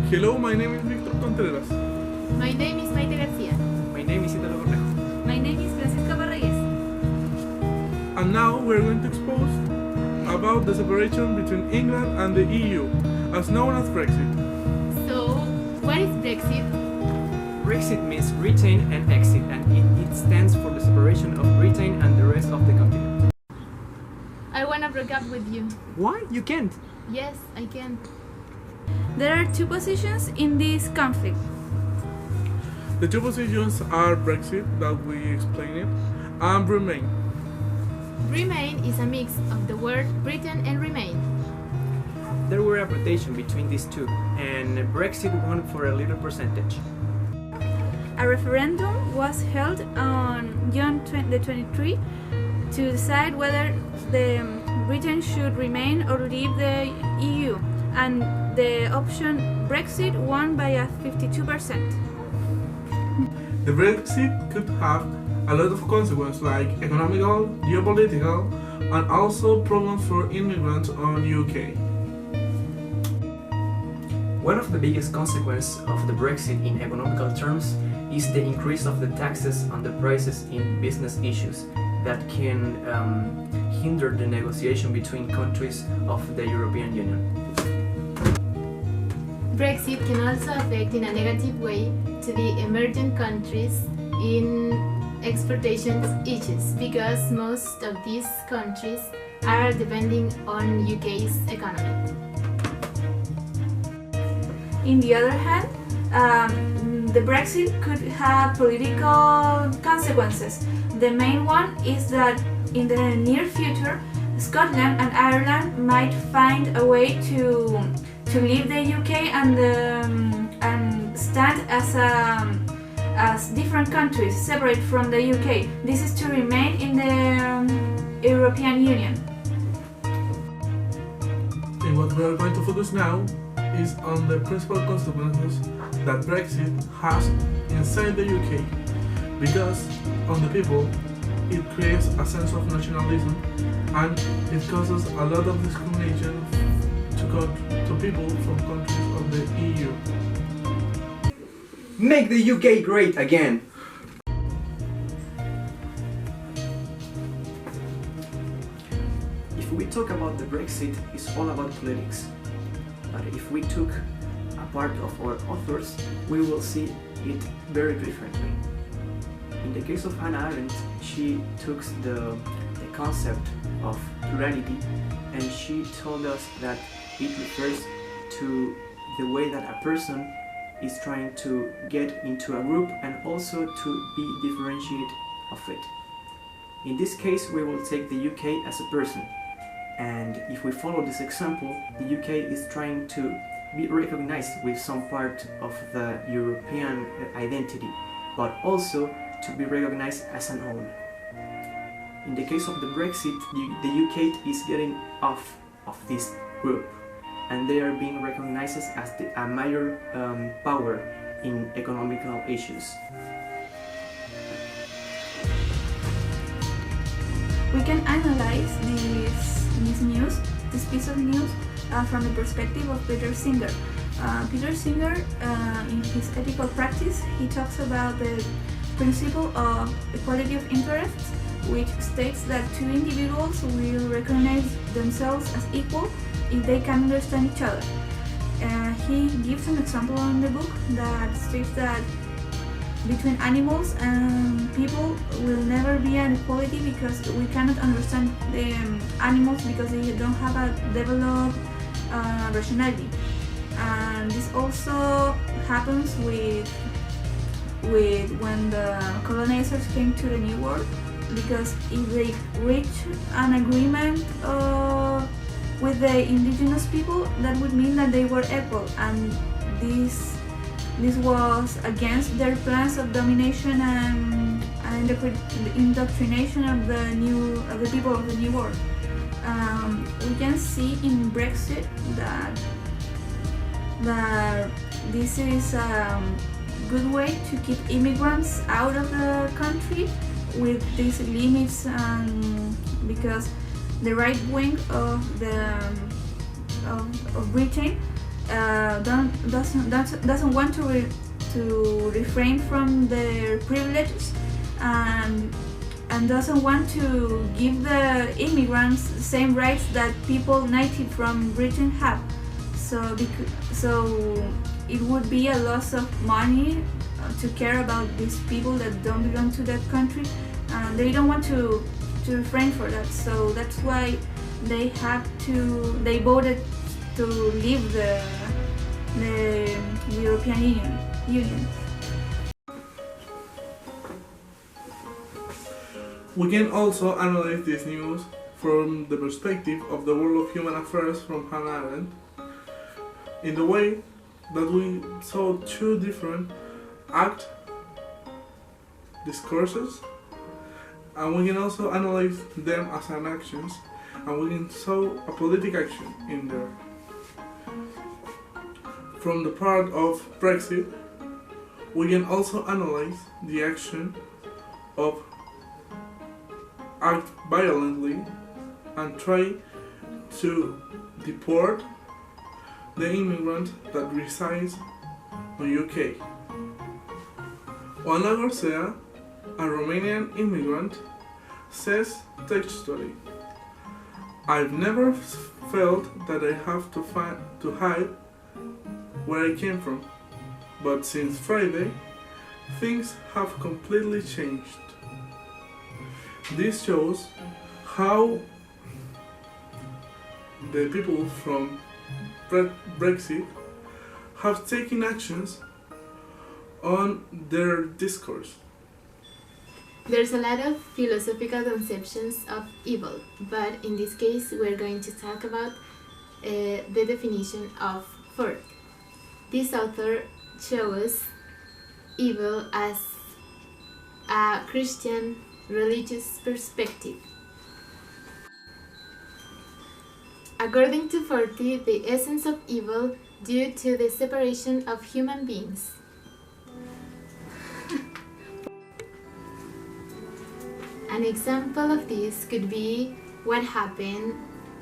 Hello, my name is Victor Contreras. My name is Maite Garcia. My name is Italo Cornejo. My name is Francisca Barrayes. And now we're going to expose about the separation between England and the EU, as known as Brexit. So, what is Brexit? Brexit means Britain and exit, and it stands for the separation of Britain and the rest of the continent. I wanna break up with you. Why? You can't. Yes, I can. There are two positions in this conflict. The two positions are Brexit, that we explained it, and Remain. Remain is a mix of the word Britain and remain. There were a rotation between these two, and Brexit won for a little percentage. A referendum was held on June 23 to decide whether Britain should remain or leave the EU, and the option Brexit won by a 52%. The Brexit could have a lot of consequences like economical, geopolitical, and also problems for immigrants on UK. One of the biggest consequences of the Brexit in economical terms is the increase of the taxes on the prices in business issues that can hinder the negotiation between countries of the European Union. Brexit can also affect in a negative way to the emerging countries in exportation issues because most of these countries are depending on UK's economy. In the other hand, the Brexit could have political consequences. The main one is that in the near future, Scotland and Ireland might find a way to leave the UK and stand as different countries separate from the UK. This is to remain in the European Union. And what we are going to focus now is on the principal consequences that Brexit has inside the UK, because on the people it creates a sense of nationalism and it causes a lot of discrimination to people from countries of the EU. Make the UK great again! If we talk about the Brexit, it's all about politics. But if we took a part of our authors, we will see it very differently. In the case of Hannah Arendt, she took the concept of plurality and she told us that it refers to the way that a person is trying to get into a group and also to be differentiated of it. In this case, we will take the UK as a person. And if we follow this example, the UK is trying to be recognized with some part of the European identity, but also to be recognized as an own. In the case of the Brexit, the UK is getting off of this group, and they are being recognized as a major power in economical issues. We can analyze this piece of news from the perspective of Peter Singer. Peter Singer, in his ethical practice, he talks about the principle of equality of interests, which states that two individuals will recognize themselves as equal if they can understand each other. He gives an example in the book that states that between animals and people will never be an equality because we cannot understand the animals because they don't have a developed rationality. And this also happens with when the colonizers came to the New World, because if they reach an agreement with the indigenous people, that would mean that they were equal, and this was against their plans of domination and indoctrination of the people of the New World. We can see in Brexit that this is good way to keep immigrants out of the country with these limits, because the right wing of Britain doesn't want to refrain from their privileges, and doesn't want to give the immigrants the same rights that people native from Britain have. So it would be a loss of money to care about these people that don't belong to that country, and they don't want to refrain for that. So that's why they voted to leave the European Union. We can also analyze this news from the perspective of the world of human affairs from Hannah Arendt, in the way that we saw two different discourses, and we can also analyze them as an actions, and we can saw a political action in there. From the part of Brexit, we can also analyze the action of act violently and try to deport the immigrant that resides in UK. Juana Garcia, a Romanian immigrant, says textually, "I've never felt that I have to hide where I came from, but since Friday, things have completely changed." This shows how the people from Brexit have taken actions on their discourse. There's a lot of philosophical conceptions of evil, but in this case we're going to talk about the definition of Ford. This author shows evil as a Christian religious perspective. According to Forti, the essence of evil due to the separation of human beings. An example of this could be what happened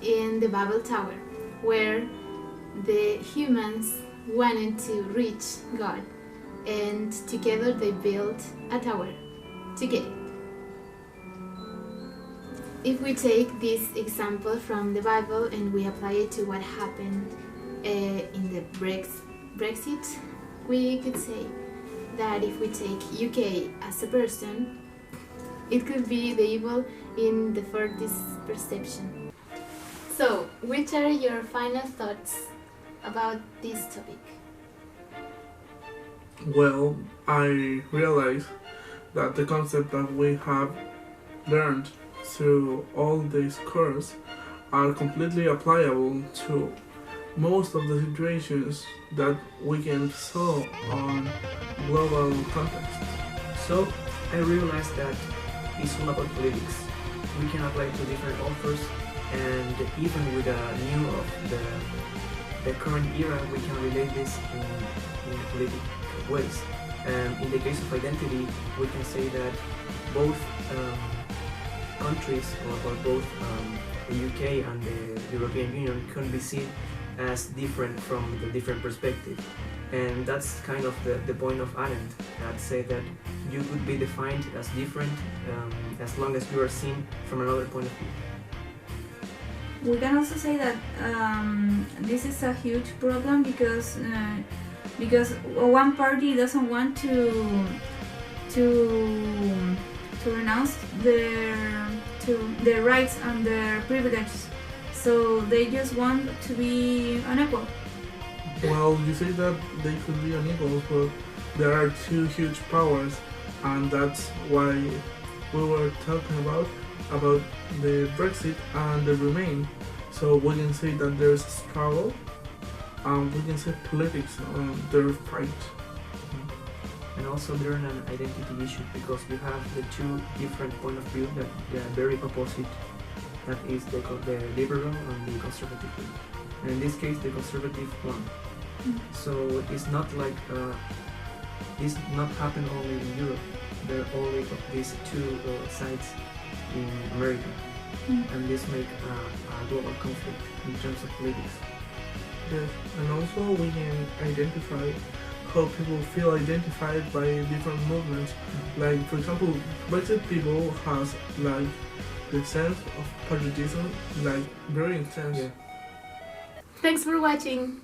in the Babel Tower, where the humans wanted to reach God, and together they built a tower to get it. If we take this example from the Bible and we apply it to what happened in the Brexit, we could say that if we take UK as a person, it could be the evil in the Fortis perception. So, which are your final thoughts about this topic? Well, I realize that the concept that we have learned through all this course are completely applicable to most of the situations that we can saw on global context. So I realized that it's all about politics. We can apply to different authors, and even with a new of the current era, we can relate this in political ways. In the case of identity, we can say that both countries, or both the UK and the European Union, can be seen as different from the different perspective. And that's kind of the point of Arendt, that say that you could be defined as different as long as you are seen from another point of view. We can also say that this is a huge problem because one party doesn't want to renounce their rights and their privileges, so they just want to be unequal. Well, you say that they could be unequal, but there are two huge powers, and that's why we were talking about the Brexit and the Remain. So we can say that there's a struggle, and we can say politics on their fight. And also there's an identity issue, because you have the two different point of view that they are very opposite. That is the liberal and the conservative one. And in this case, the conservative one. So it's not like this not happen only in Europe. There are only these two sides in America, and this make a global conflict in terms of politics. Yes, and also we can identify how people feel identified by different movements. Like, for example, Brexit people has like the sense of patriotism, like very intense. Yeah. Thanks for watching.